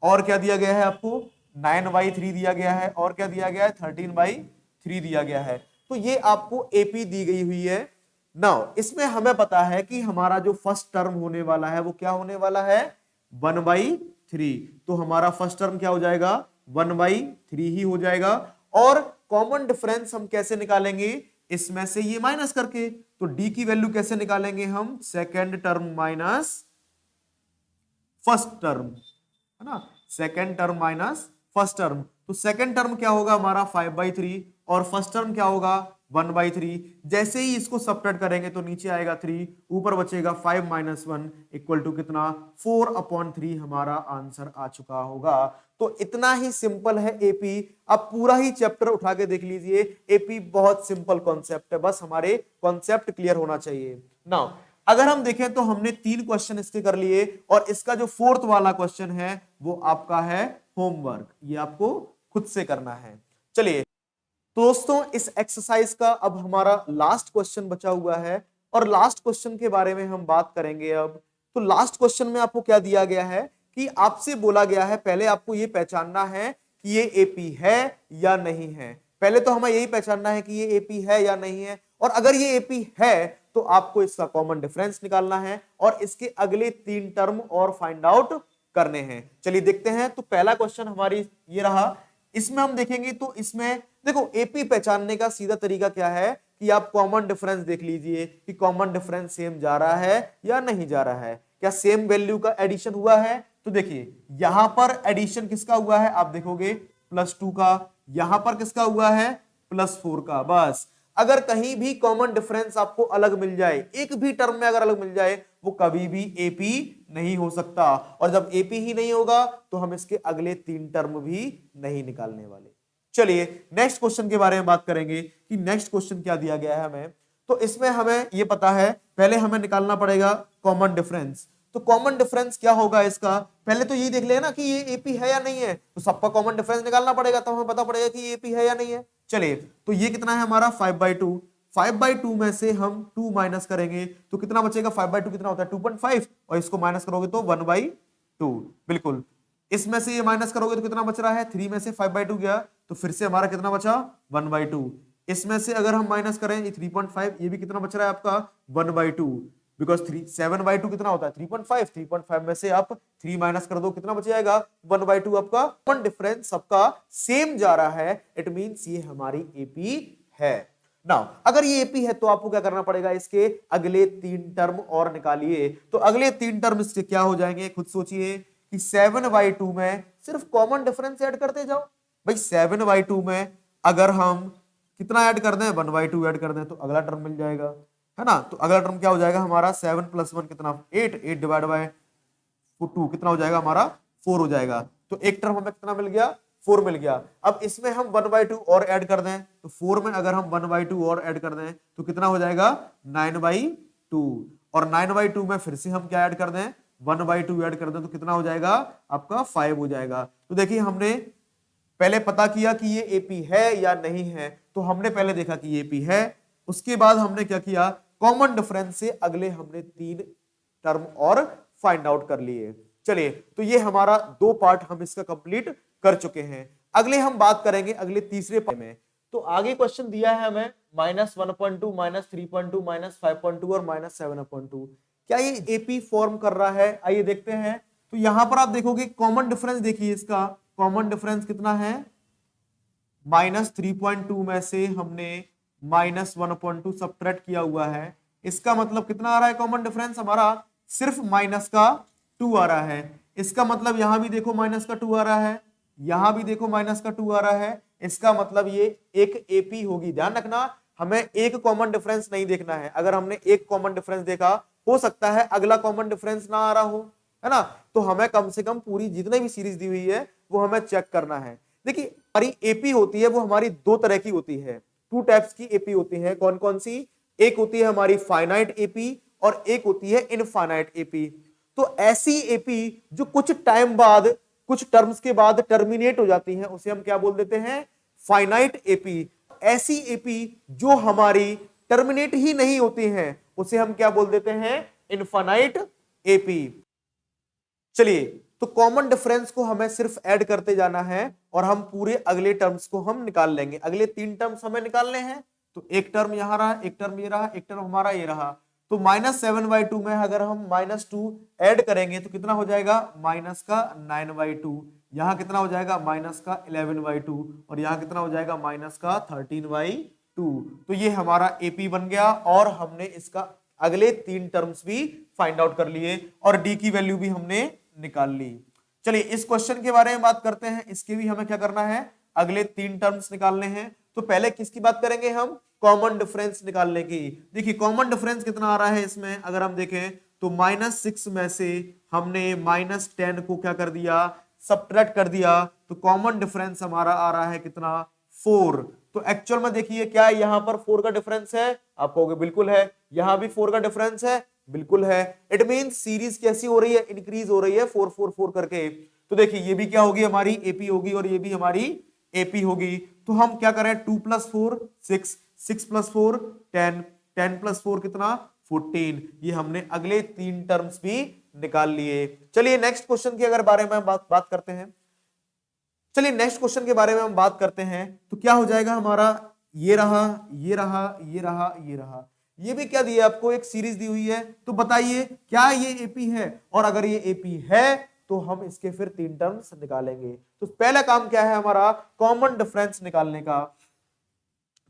और क्या दिया गया है आपको, 9/3 दिया गया है, और क्या दिया गया है, 13/3 दिया गया है। तो ये आपको एपी दी गई हुई है। नाउ इसमें हमें पता है कि हमारा जो फर्स्ट टर्म होने वाला है वो क्या होने वाला है, 1/3। तो हमारा फर्स्ट टर्म क्या हो जाएगा, 1/3 ही हो जाएगा। और कॉमन डिफरेंस हम कैसे निकालेंगे, इसमें से ये माइनस करके। तो डी की वैल्यू कैसे निकालेंगे हम, second term minus first term, है ना, second term minus first term. तो सेकेंड टर्म क्या होगा हमारा 5/3 और फर्स्ट टर्म क्या होगा 1/3। जैसे ही इसको सब्ट्रैक्ट करेंगे तो नीचे आएगा 3, ऊपर बचेगा 5 - 1 इक्वल टू कितना, 4/3 हमारा आंसर आ चुका होगा। तो इतना ही सिंपल है एपी। अब पूरा ही चैप्टर उठा के देख लीजिए, एपी बहुत सिंपल कॉन्सेप्ट है, बस हमारे कॉन्सेप्ट क्लियर होना चाहिए। नाउ अगर हम देखें तो हमने 3 क्वेश्चन इसके कर लिए और इसका जो फोर्थ वाला क्वेश्चन है वो आपका है होमवर्क, ये आपको खुद से करना है। चलिए तो दोस्तों इस एक्सरसाइज का अब हमारा लास्ट क्वेश्चन बचा हुआ है और लास्ट क्वेश्चन के बारे में हम बात करेंगे अब। तो लास्ट क्वेश्चन में आपको क्या दिया गया है कि आपसे बोला गया है पहले आपको ये पहचानना है कि ये एपी है या नहीं है। पहले तो हमें यही पहचानना है कि ये एपी है या नहीं है, और अगर ये एपी है तो आपको इसका कॉमन डिफरेंस निकालना है और इसके अगले 3 टर्म और फाइंड आउट करने हैं। चलिए देखते हैं। तो पहला क्वेश्चन हमारी ये रहा, इसमें हम देखेंगे तो इसमें देखो एपी पहचानने का सीधा तरीका क्या है कि आप कॉमन डिफरेंस देख लीजिए कि कॉमन डिफरेंस सेम जा रहा है या नहीं जा रहा है, क्या सेम वैल्यू का एडिशन हुआ है। तो देखिए यहां पर एडिशन किसका हुआ है, आप देखोगे +2 का, यहां पर किसका हुआ है +4 का। बस अगर कहीं भी कॉमन डिफरेंस आपको अलग मिल जाए, एक भी टर्म में अगर अलग मिल जाए, वो कभी भी एपी नहीं हो सकता, और जब एपी ही नहीं होगा तो हम इसके अगले 3 टर्म भी नहीं निकालने वाले। चलिए नेक्स्ट क्वेश्चन के बारे में बात करेंगे कि नेक्स्ट क्वेश्चन क्या दिया गया है हमें। तो इसमें हमें ये पता है, पहले हमें निकालना पड़ेगा कॉमन डिफरेंस। तो कॉमन डिफरेंस क्या होगा इसका, पहले तो ये देख लेना कि ये एपी है या नहीं है, तो सबका कॉमन डिफरेंस निकालना पड़ेगा, तो हमें पता पड़ेगा कि ये एपी है या नहीं है। चलिए तो ये कितना है हमारा 5/2, 5/2 में से हम 2 माइनस करेंगे तो कितना बचेगा, 5/2 कितना होता है 2.5, और इसको माइनस करोगे तो 1/2। बिल्कुल, इसमें से ये माइनस करोगे तो कितना बच रहा है, 3 में से 5/2 गया तो फिर से हमारा कितना बचा 1/2। इसमें से अगर हम माइनस करें ये 3.5, ये भी कितना बच रहा है आपका 1/2, बिकॉज 7/2 कितना होता है 3.5, 3.5 में से आप 3 माइनस कर दो कितना बच जाएगा 1/2। आपका कॉमन डिफरेंस सबका सेम जा रहा है, इट मींस ये हमारी एपी है। नाउ अगर ये एपी है तो आपको क्या करना पड़ेगा, इसके अगले 3 टर्म और निकालिए। तो अगले 3 टर्म इसके क्या हो जाएंगे, खुद सोचिए कि 7/2 में सिर्फ कॉमन डिफरेंस ऐड करते जाओ। भाई 7/2 में अगर हम कितना ऐड कर दें 1/2 ऐड कर दें तो अगला टर्म मिल जाएगा, है ना। तो अगला टर्म क्या हो जाएगा हमारा 7 + 1 कितना 8, 8 डिवाइड बाय 2 कितना हो जाएगा हमारा 4 हो जाएगा। तो एक टर्म हमें कितना मिल गया 4 मिल गया। अब इसमें हम 1/2 और ऐड कर दें तो 4 में अगर हम 1/2 और ऐड कर दें तो कितना हो जाएगा 9/2, और 9/2 में फिर से हम क्या ऐड कर दें 1/2 ऐड कर दें तो कितना हो जाएगा आपका 5 हो जाएगा। तो देखिए हमने पहले पता किया कि ये एपी है या नहीं है, तो हमने पहले देखा कि ये एपी है, उसके बाद हमने क्या किया कॉमन डिफरेंस से अगले हमने 3 टर्म और फाइंड आउट कर लिए। चलिए तो ये हमारा 2 पार्ट हम इसका कंप्लीट कर चुके हैं। अगले हम बात करेंगे अगले तीसरे पार्ट में। तो आगे क्वेश्चन दिया है हमें -1.2, -3.2, -5.2 और -7/2। क्या ये एपी फॉर्म कर रहा है, आइए देखते हैं। तो यहां पर आप देखोगे कॉमन डिफरेंस देखिए, इसका कॉमन डिफरेंस कितना है -3.2 में से हमने -1/2 सब्ट्रैक्ट किया हुआ है। इसका मतलब कितना आ रहा है कॉमन डिफरेंस हमारा सिर्फ -2 आ रहा है। इसका मतलब यहां भी देखो -2 आ रहा है, यहां भी देखो -2 आ रहा है। इसका मतलब ये एक एपी होगी। ध्यान रखना हमें एक कॉमन डिफरेंस नहीं देखना है, अगर हमने एक कॉमन डिफरेंस देखा हो सकता है अगला कॉमन डिफरेंस ना आ रहा हो, है ना। तो हमें कम से कम पूरी जितने भी सीरीज दी हुई है वो हमें चेक करना है। देखिए हमारी एपी होती है वो हमारी 2 तरह की होती है, 2 टाइप्स की एपी होती है। कौन कौन सी, एक होती है हमारी फाइनाइट एपी और एक होती है इनफाइनाइट एपी। तो ऐसी एपी जो कुछ टाइम बाद कुछ टर्म्स के बाद टर्मिनेट हो जाती है उसे हम क्या बोल देते हैं फाइनाइट एपी। ऐसी एपी जो हमारी टर्मिनेट ही नहीं होती हैं उसे हम क्या बोल देते हैं इनफाइनाइट एपी। चलिए तो कॉमन डिफरेंस को हमें सिर्फ ऐड करते जाना है और हम पूरे अगले टर्म्स को हम निकाल लेंगे। अगले 3 टर्म्स हमें निकालने हैं। तो एक टर्म यहां रहा, एक टर्म ये रहा, एक टर्म हमारा ये रहा। तो -7/2 में अगर हम -2 ऐड करेंगे तो कितना हो जाएगा -9/2, यहां कितना हो जाएगा -11/2 और यहां कितना हो जाएगा -13/2। तो ये हमारा एपी बन गया और हमने इसका अगले 3 टर्म्स भी फाइंड आउट कर लिए और डी की वैल्यू भी हमने निकाल ली। चलिए इस क्वेश्चन के बारे में बात करते हैं। इसके भी हमें क्या करना है अगले 3 टर्म्स निकालने हैं। तो पहले किसकी बात करेंगे हम कॉमन डिफरेंस निकालने की। देखिए कॉमन डिफरेंस कितना आ रहा है इसमें अगर हम देखें तो -6 में से हमने -10 को क्या कर दिया सब्ट्रैक्ट कर दिया। तो कॉमन डिफरेंस हमारा आ रहा है कितना 4। तो एक्चुअल में देखिए क्या यहां पर 4 का डिफरेंस है, आप कहोगे बिल्कुल है। यहां भी 4 का डिफरेंस है, बिल्कुल है। इट मींस सीरीज कैसी हो रही है इंक्रीज हो रही है 4 4 4 करके। तो देखिए ये भी क्या होगी हमारी एपी होगी और ये भी हमारी एपी होगी। तो हम क्या करें 2 + 4 6, 6 + 4 10, 10 + 4 कितना 14। ये हमने अगले 3 टर्म्स भी निकाल लिए। चलिए नेक्स्ट क्वेश्चन के अगर बारे में बात करते हैं। चलिए नेक्स्ट क्वेश्चन के बारे में हम बात करते हैं। तो क्या हो जाएगा हमारा, ये रहा, ये रहा, ये रहा, ये रहा, ये भी क्या दिया आपको, एक सीरीज दी हुई है। तो बताइए क्या ये एपी है, और अगर ये एपी है तो हम इसके फिर 3 टर्म्स निकालेंगे। तो पहला काम क्या है हमारा, कॉमन डिफरेंस निकालने का।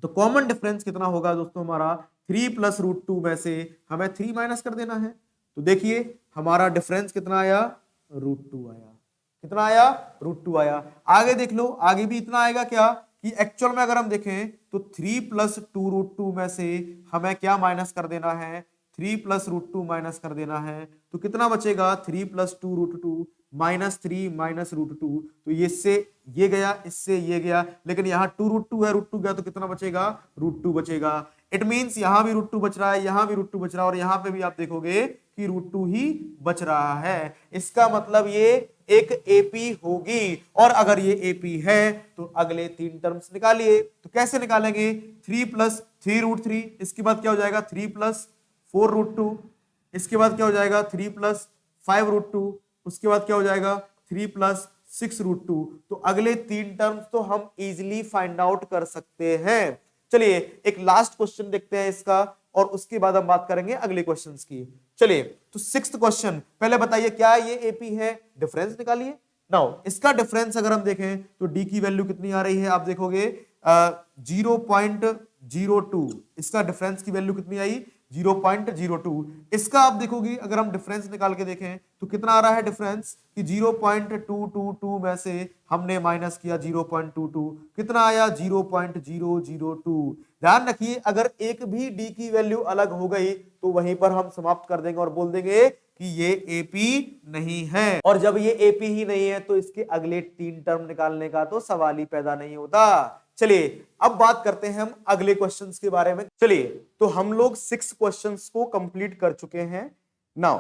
तो कॉमन डिफरेंस कितना होगा दोस्तों हमारा, 3 प्लस रूट 2 में से हमें 3 माइनस कर देना है। तो देखिए हमारा डिफरेंस कितना आया, रूट 2 आया। कितना आया, रूट 2 आया। आगे देख लो, आगे भी इतना आएगा क्या, कि एक्चुअल में अगर हम देखें तो 3 प्लस 2 रूट 2 में से हमें क्या माइनस कर देना है, 3 प्लस रूट 2 माइनस कर देना है। तो कितना बचेगा, 3 plus 2 root 2 minus 3 minus root 2। तो ये इससे ये गया, इससे ये गया, लेकिन यहाँ 2 रूट 2 है, रूट 2 गया तो कितना बचेगा, रूट 2 बचेगा। इट मींस यहां भी रूट 2 बच रहा है, यहां भी रूट 2 बच रहा है, और यहां पे भी आप देखोगे कि रूट 2 ही बच रहा है। इसका मतलब ये एक एपी होगी, और अगर ये एपी है तो अगले 3 टर्म्स निकालिए। तो कैसे निकालेंगे, 3 प्लस 3 रूट 3, इसके बाद क्या हो जाएगा 3 प्लस 4 रूट 2, इसके बाद क्या हो जाएगा 3 प्लस 5 रूट 2, उसके बाद क्या हो जाएगा 3 प्लस 6 रूट 2। तो अगले 3 टर्म्स तो हम इजिली फाइंड आउट कर सकते हैं। चलिए एक लास्ट क्वेश्चन देखते हैं इसका, और उसके बाद हम बात करेंगे अगले क्वेश्चंस की। चलिए तो 6th क्वेश्चन, पहले बताइए क्या ये एपी है, डिफरेंस निकालिए। नाउ इसका डिफरेंस अगर हम देखें तो डी की वैल्यू कितनी आ रही है, आप देखोगे 0.02, इसका डिफरेंस की वैल्यू कितनी आई, 0.02। इसका आप देखोगे अगर हम डिफरेंस निकाल के देखें तो कितना आ रहा है डिफरेंस, कि 0.222 में से हमने माइनस किया 0.22, कितना आया 0.002। ध्यान रखिए अगर एक भी डी की वैल्यू अलग हो गई तो वहीं पर हम समाप्त कर देंगे और बोल देंगे कि ये एपी नहीं है। और जब ये एपी ही नहीं है तो इसके अगले 3 टर्म निकालने का तो सवाल ही पैदा नहीं होता। चलिए अब बात करते हैं हम अगले क्वेश्चंस के बारे में। चलिए तो हम लोग 6 क्वेश्चंस को कंप्लीट कर चुके हैं। नाउ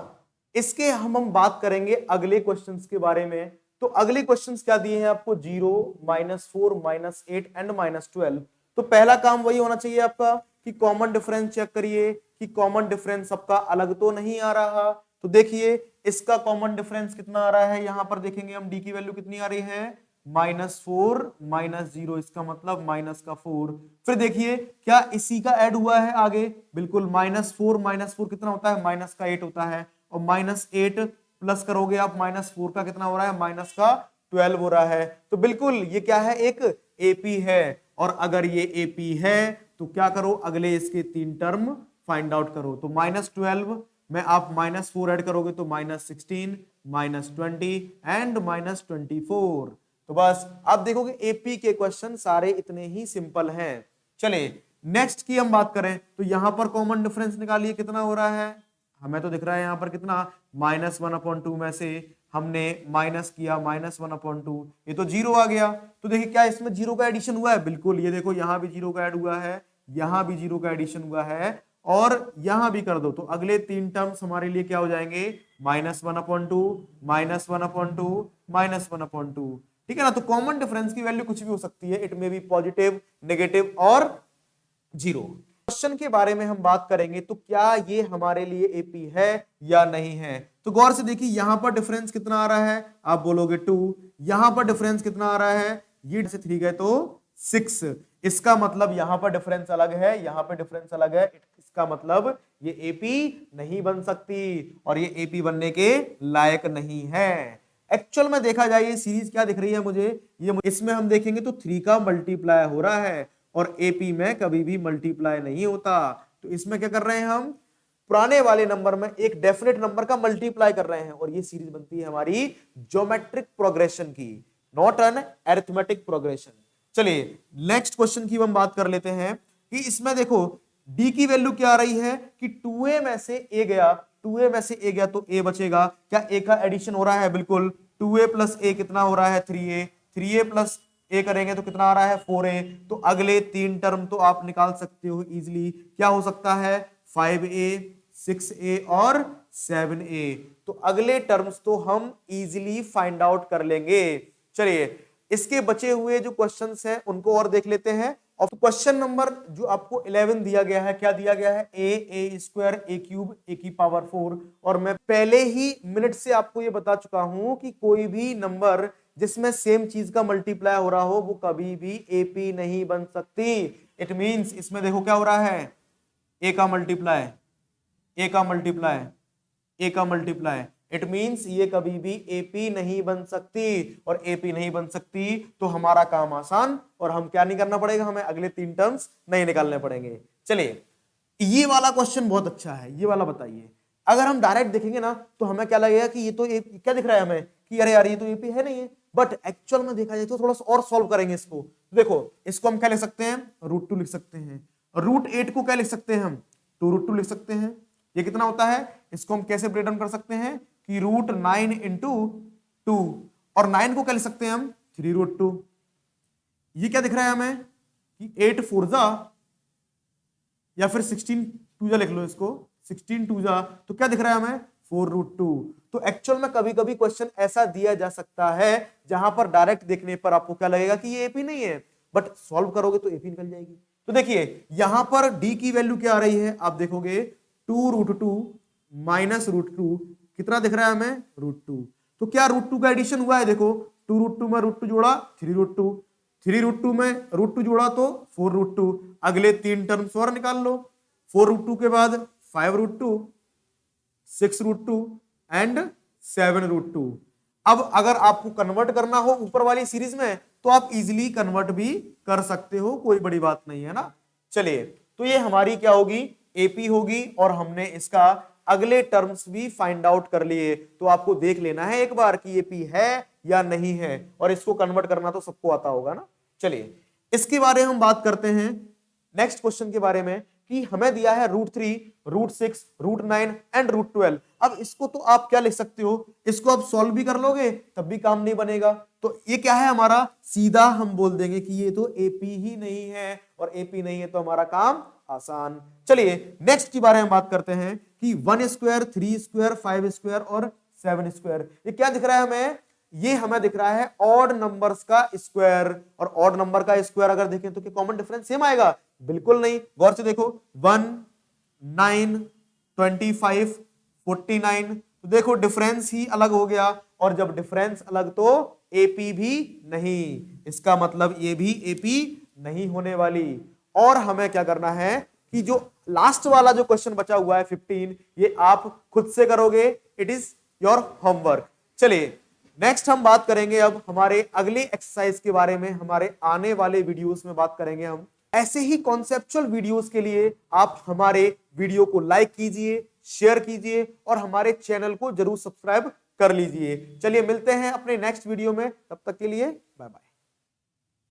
इसके हम बात करेंगे अगले क्वेश्चंस के बारे में। तो अगले क्वेश्चंस क्या दिए हैं आपको, 0, -4, -8 एंड -12। तो पहला काम वही होना चाहिए आपका कि कॉमन डिफरेंस चेक करिए कि कॉमन डिफरेंस सबका अलग तो नहीं आ रहा। तो देखिए इसका कॉमन डिफरेंस कितना आ रहा है, यहां पर देखेंगे हम डी की वैल्यू कितनी आ रही है, -4 -0, इसका मतलब -4। फिर देखिए क्या इसी का ऐड हुआ है आगे, बिल्कुल -4 कितना होता है, -8 होता है, और -8 प्लस करोगे आप -4 का कितना हो रहा है, -12 हो रहा है। तो बिल्कुल ये क्या है, एक एपी है। और अगर ये एपी है तो क्या करो, अगले इसके 3 टर्म फाइंड आउट करो। तो -12 में आप -4 ऐड करोगे तो -16, -20 एंड -24। तो बस आप देखोगे एपी के क्वेश्चन सारे इतने ही सिंपल हैं। चलिए नेक्स्ट की हम बात करें तो यहां पर कॉमन डिफरेंस निकालिए, कितना हो रहा है, हमें तो दिख रहा है यहां पर कितना, -1/2 में से हमने माइनस किया -1/2, ये तो 0 आ गया। तो देखिए क्या इसमें 0 का एडिशन हुआ है, बिल्कुल ये देखो यहां भी 0 का ऐड हुआ है, यहां भी 0 का एडिशन हुआ है, और यहां भी कर दो। तो अगले 3 टर्म्स हमारे लिए क्या हो जाएंगे, -1/2, -1/2, -1/2। ठीक है ना। तो कॉमन डिफरेंस की वैल्यू कुछ भी हो सकती है, it may be positive, negative और 0। क्वेश्चन के बारे में हम बात करेंगे तो क्या ये हमारे लिए एपी है या नहीं है। तो गौर से देखिए यहां पर डिफरेंस कितना आ रहा है, आप बोलोगे 2, यहां पर डिफरेंस कितना आ रहा है, ये से 3 गए तो 6। इसका मतलब यहां पर डिफरेंस अलग है, यहां पर डिफरेंस अलग है, इसका मतलब ये एपी नहीं बन सकती और ये एपी बनने के लायक नहीं है। एक्चुअल में देखा जाए ये सीरीज क्या दिख रही है मुझे, ये इसमें हम देखेंगे तो 3 का मल्टीप्लाई हो रहा है और एपी में कभी भी मल्टीप्लाई नहीं होता। तो इसमें क्या कर रहे हैं हम, पुराने वाले नंबर में एक डेफिनेट नंबर का मल्टीप्लाई कर रहे हैं, और ये सीरीज बनती है हमारी ज्योमेट्रिक प्रोग्रेशन की, नॉट एन अरिथमेटिक प्रोग्रेशन। चलिए नेक्स्ट क्वेश्चन की हम बात कर लेते हैं कि इसमें देखो डी की वैल्यू क्या आ रही है कि 2a में से a गया, 2a में से a गया तो a बचेगा। क्या a का एडिशन हो रहा है, बिल्कुल 2a प्लस a कितना हो रहा है 3a, 3a प्लस a करेंगे तो कितना आ रहा है 4a। तो अगले 3 टर्म तो आप निकाल सकते हो इजीली, क्या हो सकता है 5a, 6a और 7a। तो अगले टर्म्स तो हम इजीली फाइंड आउट कर लेंगे। चलिए इसके बचे हुए जो क्वेश्चंस हैं उनको और देख लेते हैं। और क्वेश्चन नंबर जो आपको 11 दिया गया है, क्या दिया गया है, a square a cube a की पावर 4। और मैं पहले ही मिनट से आपको ये बता चुका हूं कि कोई भी नंबर जिसमें सेम चीज का मल्टीप्लाई हो रहा हो वो कभी भी एपी नहीं बन सकती। इट मींस इसमें देखो क्या हो रहा है, ए का मल्टीप्लाई, ए का मल्टीप्लाई, ए का मल्टीप्लाई, इट मींस ये कभी भी एपी नहीं बन सकती। और एपी नहीं बन सकती तो हमारा काम आसान, और हम क्या नहीं करना पड़ेगा, हमें अगले 3 टर्म्स नहीं निकालने पड़ेंगे। चलिए ये वाला क्वेश्चन बहुत अच्छा है, ये वाला बताइए। अगर हम डायरेक्ट देखेंगे ना तो हमें क्या लगेगा कि ये तो क्या दिख रहा है हमें कि अरे यार ये तो एपी है नहीं है, बट एक्चुअल में देखा जाए तो थोड़ा सा और सॉल्व करेंगे इसको। देखो इसको हम क्या लिख सकते हैं, √2 लिख सकते हैं। √8 को क्या लिख सकते हैं हम, 2√2 लिख सकते हैं। ये कितना होता है, इसको हम कैसे ब्रेक डाउन कर सकते हैं कि √9 इंटू 2, और 9 को क्या लिख सकते हैं हम 3√2। ये क्या दिख रहा है हमें कि 8 4 जा, या फिर 16 2 जा लिख लो इसको, 16 2 जा, तो क्या दिख रहा है हमें 4√2। तो एक्चुअल में कभी कभी क्वेश्चन ऐसा दिया जा सकता है जहां पर डायरेक्ट देखने पर आपको क्या लगेगा कि ये एपी नहीं है, बट सॉल्व करोगे तो एपी निकल जाएगी। तो देखिए यहां पर डी की वैल्यू क्या आ रही है, आप देखोगे 2√2 माइनस √2, कितना दिख रहा है हमें √2। तो क्या √2 का एडिशन हुआ है, देखो 2√2 में √2 जोड़ा 3√2, 3√2 में √2 जोड़ा तो 4√2, अगले 3 टर्म्स और निकाल लो, 4√2 के बाद 5√2, 6√2 एंड 7√2। अब अगर आपको कन्वर्ट करना हो ऊपर वाली सीरीज में तो आप इजीली कन्वर्ट भी कर सकते हो, कोई बड़ी बात नहीं है ना। चलिए तो ये हमारी क्या होगी, एपी होगी, और हमने इसका अगले टर्म्स भी फाइंड आउट कर लिए। तो आपको देख लेना है एक बार कि एपी है या नहीं है, और इसको कन्वर्ट करना तो सबको आता होगा ना। चलिए इसके बारे में हम बात करते हैं नेक्स्ट क्वेश्चन के बारे में, कि हमें दिया है √3, √6, √9 एंड √12। अब इसको तो आप क्या लिख सकते हो, इसको आप सॉल्व भी कर लोगे तब भी काम नहीं बनेगा। तो ये क्या है हमारा, सीधा हम बोल देंगे कि ये तो एपी ही नहीं है, और एपी नहीं है तो हमारा काम आसान। चलिए नेक्स्ट के बारे में बात करते हैं कि 1 स्क्वायर, 3 स्क्वायर, 5 स्क्वायर और 7 स्क्वायर। ये क्या दिख रहा है हमें, ये हमें दिख रहा है ऑड नंबर्स का स्क्वायर, और ऑड नंबर का स्क्वायर अगर देखें तो क्या कॉमन डिफरेंस सेम आएगा, बिल्कुल नहीं। गौर से देखो 1 9 25 49, तो देखो डिफरेंस ही अलग हो गया, और जब डिफरेंस अलग तो एपी भी नहीं, इसका मतलब ये भी एपी नहीं होने वाली। और हमें क्या करना है कि जो लास्ट वाला जो क्वेश्चन बचा हुआ है 15, ये आप खुद से करोगे, इट इज योर होमवर्क। चलिए नेक्स्ट हम बात करेंगे अब हमारे अगले एक्सरसाइज के बारे में, हमारे आने वाले वीडियोस में बात करेंगे हम। ऐसे ही कॉन्सेप्चुअल वीडियोस के लिए आप हमारे वीडियो को लाइक कीजिए, शेयर कीजिए, और हमारे चैनल को जरूर सब्सक्राइब कर लीजिए। चलिए मिलते हैं अपने नेक्स्ट वीडियो में, तब तक के लिए बाय बाय।